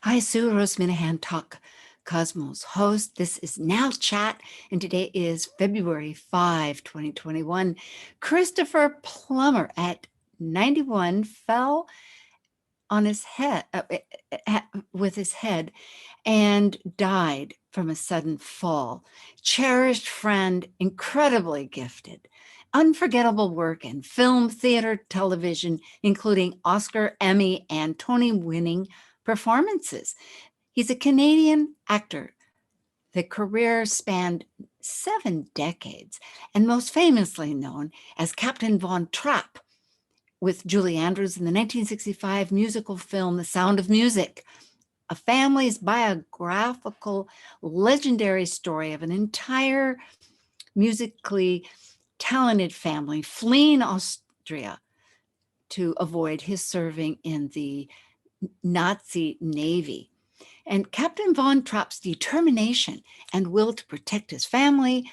Hi, Sue Rose Minahan, Talk Cosmos host. This is NOWCHAT, and today is February 5, 2021. Christopher Plummer at 91 fell on his head with his head and died from a sudden fall. Cherished friend, incredibly gifted, unforgettable work in film, theater, television, including Oscar, Emmy, and Tony-winning performances. He's a Canadian actor. The career spanned 7 decades and most famously known as Captain von Trapp with Julie Andrews in the 1965 musical film The Sound of Music, a family's biographical, legendary story of an entire musically talented family fleeing Austria to avoid his serving in the Nazi Navy. And Captain von Trapp's determination and will to protect his family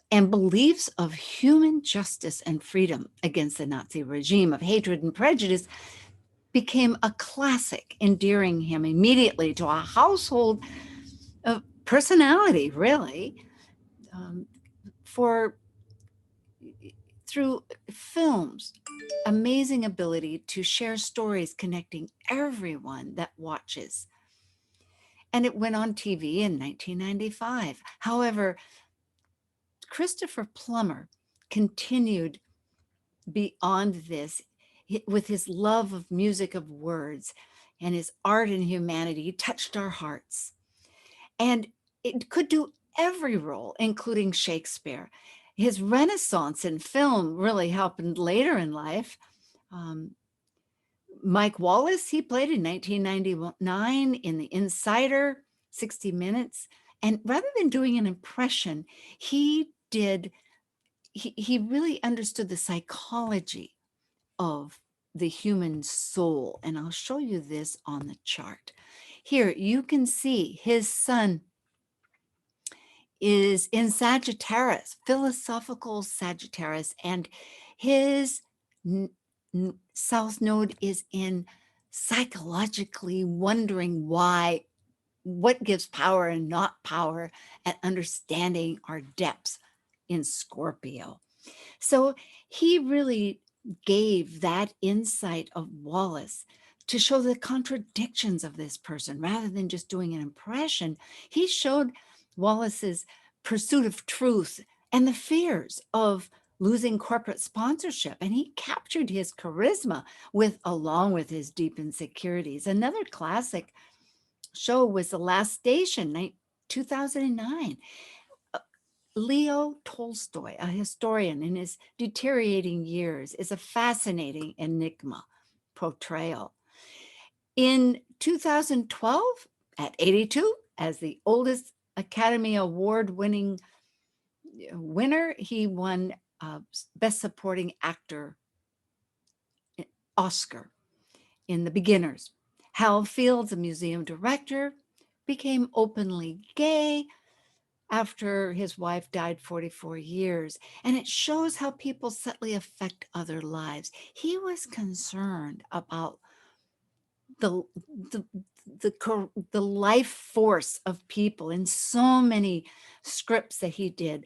and beliefs of human justice and freedom against the Nazi regime of hatred and prejudice became a classic, endearing him immediately to a household of personality, really, for through films, amazing ability to share stories connecting everyone that watches. And it went on TV in 1995. However, Christopher Plummer continued beyond this with his love of music of words and his art and humanity. He touched our hearts. And it could do every role, including Shakespeare. His renaissance in film really happened later in life. Mike Wallace, he played in 1999 in The Insider, 60 Minutes. And rather than doing an impression, he really understood the psychology of the human soul. And I'll show you this on the chart. Here, you can see his sun is in Sagittarius, philosophical Sagittarius, and his South Node is in psychologically wondering why, what gives power and not power, and understanding our depths in Scorpio. So he really gave that insight of Wallace to show the contradictions of this person rather than just doing an impression. He showed Wallace's pursuit of truth and the fears of losing corporate sponsorship, and he captured his charisma along with his deep insecurities. Another classic show was The Last Station, 2009. Leo Tolstoy, a historian in his deteriorating years, is a fascinating enigma portrayal. In 2012, at 82, as the oldest Academy Award-winning winner, he won Best Supporting Actor Oscar in The Beginners. Hal Fields, a museum director, became openly gay after his wife died 44 years. And it shows how people subtly affect other lives. He was concerned about the life force of people in so many scripts that he did.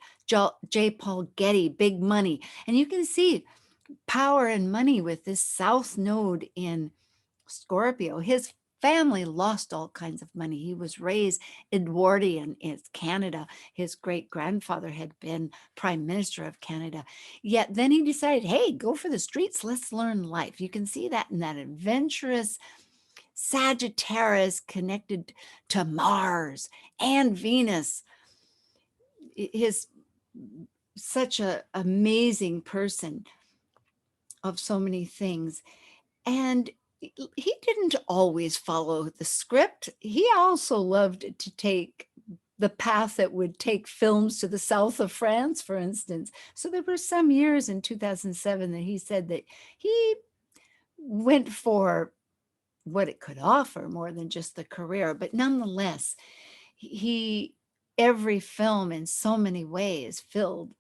J Paul Getty, Big Money. And you can see power and money with this South Node in Scorpio. His family lost all kinds of money. He was raised Edwardian in Canada. His great-grandfather had been Prime Minister of Canada. Yet then he decided, hey, go for the streets. Let's learn life. You can see that in that adventurous Sagittarius connected to Mars and Venus. His such an amazing person of so many things. And he didn't always follow the script. He also loved to take the path that would take films to the south of France, for instance. So there were some years in 2007 that he said that he went for what it could offer more than just the career. But nonetheless, every film in so many ways filled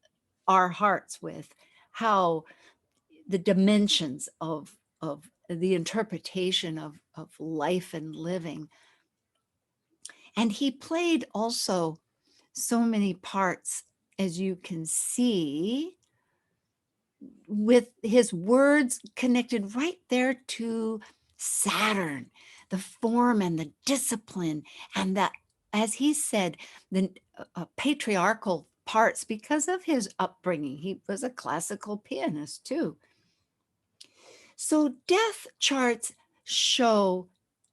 our hearts with how the dimensions of the interpretation of life and living And he played also so many parts, as you can see, with his words connected right there to Saturn, the form and the discipline, and that, as he said, the patriarchal parts because of his upbringing. He was a classical pianist too. So death charts show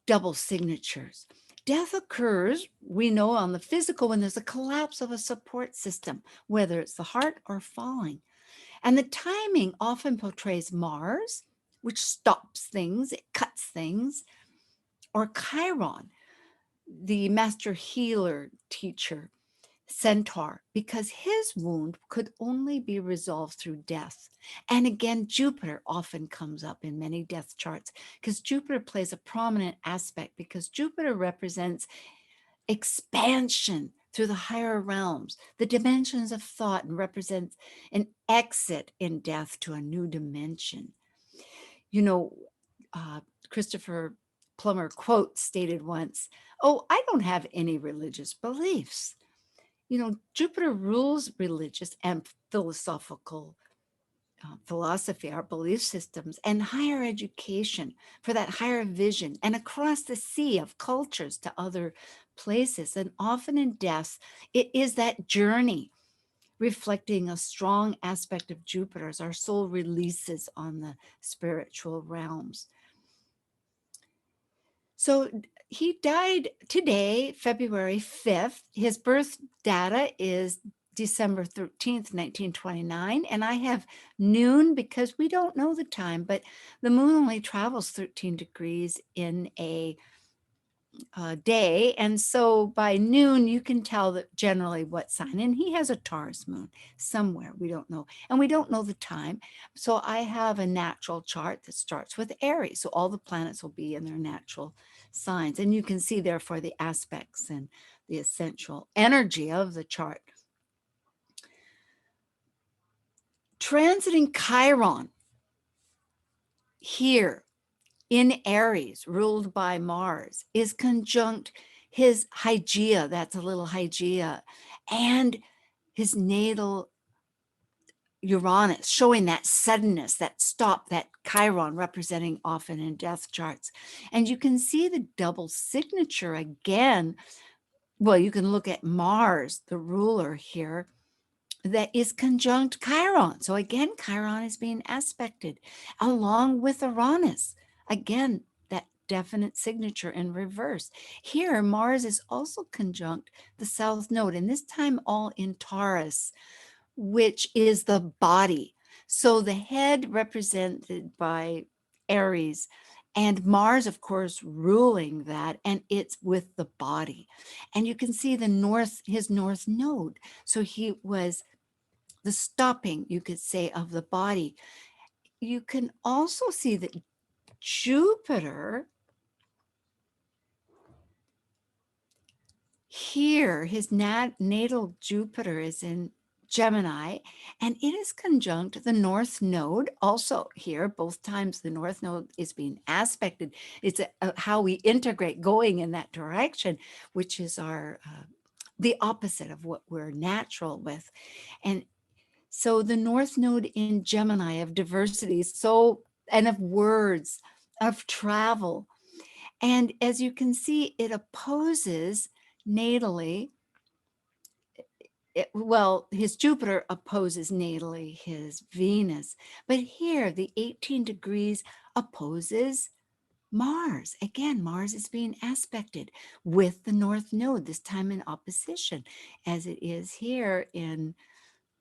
double signatures. Death occurs, we know, on the physical when there's a collapse of a support system, whether it's the heart or falling. And the timing often portrays Mars, which stops things, it cuts things, or Chiron, the master healer teacher, centaur, because his wound could only be resolved through death. And again, Jupiter often comes up in many death charts because Jupiter plays a prominent aspect, because Jupiter represents expansion through the higher realms, the dimensions of thought, and represents an exit in death to a new dimension. You know, Christopher Plummer quote stated once, "Oh, I don't have any religious beliefs." You know, Jupiter rules religious and philosophical philosophy, our belief systems, and higher education for that higher vision, and across the sea of cultures to other places. And often in death, it is that journey reflecting a strong aspect of Jupiter as our soul releases on the spiritual realms. So he died today, February 5th. His birth data is December 13th, 1929. And I have noon because we don't know the time, but the moon only travels 13 degrees in a day. And so by noon, you can tell that generally what sign. And he has a Taurus moon somewhere. We don't know. And we don't know the time. So I have a natural chart that starts with Aries. So all the planets will be in their natural signs. And you can see, therefore, the aspects and the essential energy of the chart. Transiting Chiron here in Aries, ruled by Mars, is conjunct his Hygeia, that's a little Hygeia, and his natal Uranus, showing that suddenness, that stop, that Chiron representing often in death charts. And you can see the double signature again. Well, you can look at Mars, the ruler here, that is conjunct Chiron. So again, Chiron is being aspected along with Uranus. Again, that definite signature in reverse. Here, Mars is also conjunct the South Node, and this time all in Taurus, which is the body. So the head represented by Aries, and Mars, of course, ruling that, and it's with the body. And you can see the north, his north node. So he was the stopping, you could say, of the body. You can also see that Jupiter here, his natal Jupiter is in Gemini, and it is conjunct the North Node. Also here, both times the North Node is being aspected. It's how we integrate going in that direction, which is our the opposite of what we're natural with. And so the North Node in Gemini of diversity, so, and of words, of travel. And as you can see, it opposes natally, well, his Jupiter opposes natally his Venus. But here, the 18 degrees opposes Mars. Again, Mars is being aspected with the North Node, this time in opposition, as it is here in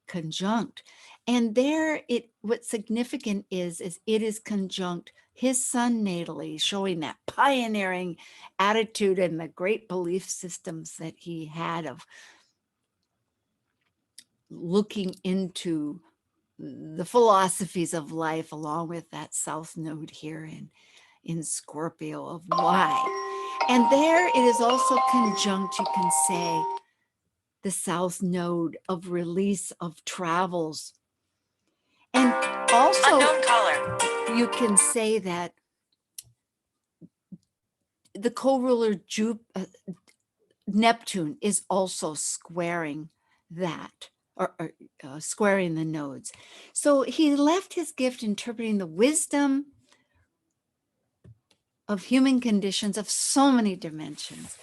conjunct. And there, what's significant is it is conjunct his sun natally, showing that pioneering attitude and the great belief systems that he had of looking into the philosophies of life, along with that South Node here in Scorpio of why. And there it is also conjunct, you can say, the South Node of release of travels. And also, you can say that the co-ruler Neptune is also squaring that, or squaring the nodes. So he left his gift interpreting the wisdom of human conditions of so many dimensions.